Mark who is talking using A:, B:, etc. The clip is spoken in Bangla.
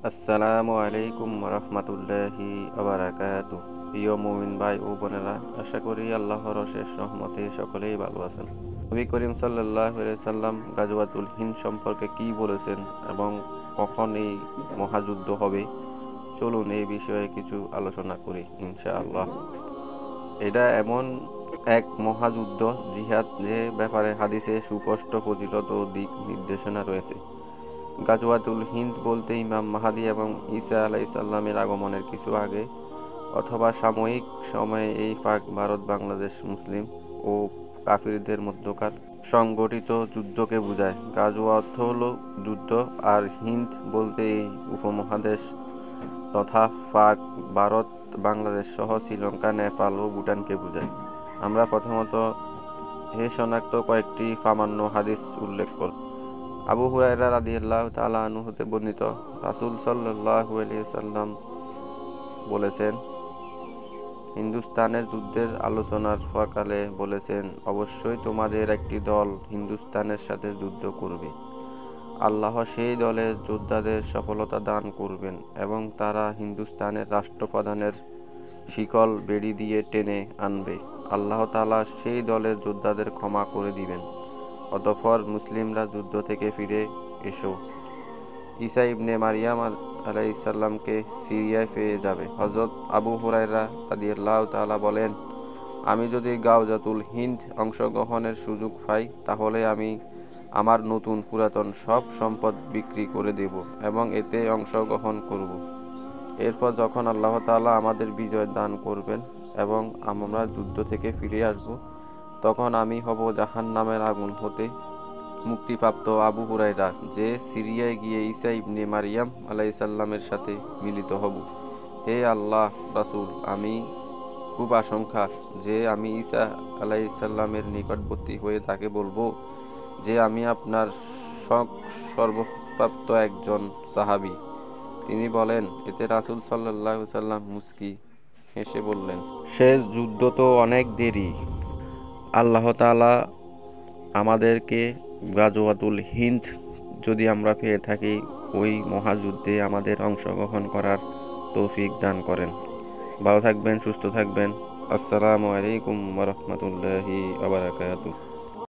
A: আসসালামু আলাইকুম রহমতুল্লাহি আবারাকাতু। প্রিয় মুমিন ভাই ও বোনেরা, আশা করি আল্লাহর অশেষ রহমতে সকলেই ভালো আছেন। নবী করিম সাল্লাল্লাহু আলাইহি সাল্লাম গাজওয়াতুল হিন্দ সম্পর্কে কি বলেছেন এবং কখন এই মহাযুদ্ধ হবে, চলুন এই বিষয়ে কিছু আলোচনা করি ইনশাআল্লাহ। এটা এমন এক মহাযুদ্ধ জিহাদ যে ব্যাপারে হাদিসে সুস্পষ্ট ফজিলত ও দিক নির্দেশনা রয়েছে। গাজওয়াতুল হিন্দ বলতে ইমাম মাহাদি এবং ঈসা আলাইসাল্লামের আগমনের কিছু আগে অথবা সাময়িক সময়ে এই পাক ভারত বাংলাদেশ মুসলিম ও কাফিরদের মধ্যকার সংগঠিত যুদ্ধকে বোঝায়। গাজওয়া অর্থ হল যুদ্ধ, আর হিন্দ বলতে এই উপমহাদেশ তথা পাক ভারত বাংলাদেশ সহ শ্রীলঙ্কা, নেপাল ও ভুটানকে বোঝায়। আমরা প্রথমত এ শনাক্ত কয়েকটি প্রামাণ্য হাদিস উল্লেখ করব। আবু হুরায়রা রাদিয়াল্লাহু তাআলা আনহু হতে বর্ণিত, রাসূল সাল্লাল্লাহু আলাইহি ওয়াসাল্লাম বলেছেন, হিন্দুস্তানের যুদ্ধের আলোচনার সকালে বলেছেন, অবশ্যই তোমাদের একটি দল হিন্দুস্তানের সাথে যুদ্ধ করবে। আল্লাহ সেই দলের যোদ্ধাদের সফলতা দান করবেন এবং তারা হিন্দুস্তানের রাষ্ট্রপ্রধানের শিকল বেড়ি দিয়ে টেনে আনবে। আল্লাহ তাআলা সেই দলের যোদ্ধাদের ক্ষমা করে দিবেন। অতঃপর মুসলিমরা যুদ্ধ থেকে ফিরে এসো। ঈসা ইবনে মারিয়াম আলাইহিসসালামকে সিরিয়ায় পেয়ে যাবে। হযরত আবু হুরায়রা রাদিয়াল্লাহু তাআলা বলেন, আমি যদি গাওজাতুল হিন্দ অংশগ্রহণের সুযোগ পাই, তাহলে আমি আমার নতুন পুরাতন সব সম্পদ বিক্রি করে দেব এবং এতে অংশগ্রহণ করব। এরপর যখন আল্লাহ তাআলা আমাদের বিজয় দান করবেন এবং আমরা যুদ্ধ থেকে ফিরে আসব, তখন আমি হব জাহান্নামের আগুন হতে মুক্তিপ্রাপ্ত আবু হুরায়রা, যে সিরিয়ায় গিয়ে ঈসা ইবনে মারিয়াম আলাইহিসসালামের সাথে মিলিত হব। হে আল্লাহ রাসূল, আমি খুব আশঙ্কা যে আমি ঈসা আলাইহিসসালামের নিকটবর্তী হয়ে তাকে বলবো যে আমি আপনার সর্বপ্রাপ্ত একজন সাহাবী। তিনি বলেন, এতে রাসূল সাল্লাল্লাহু আলাইহি ওয়াসাল্লাম মুস্কি হেসে বললেন, সে যুদ্ধ তো অনেক দেরি। আল্লাহ তাআলা আমাদেরকে গাজওয়াতুল হিন্দ যদি আমরা পেয়ে থাকি, ওই মহাযুদ্ধে আমাদের অংশগ্রহণ করার তৌফিক দান করেন। ভালো থাকবেন, সুস্থ থাকবেন। আসসালামু আলাইকুম ওয়া রাহমাতুল্লাহি ওয়া বারাকাতুহু।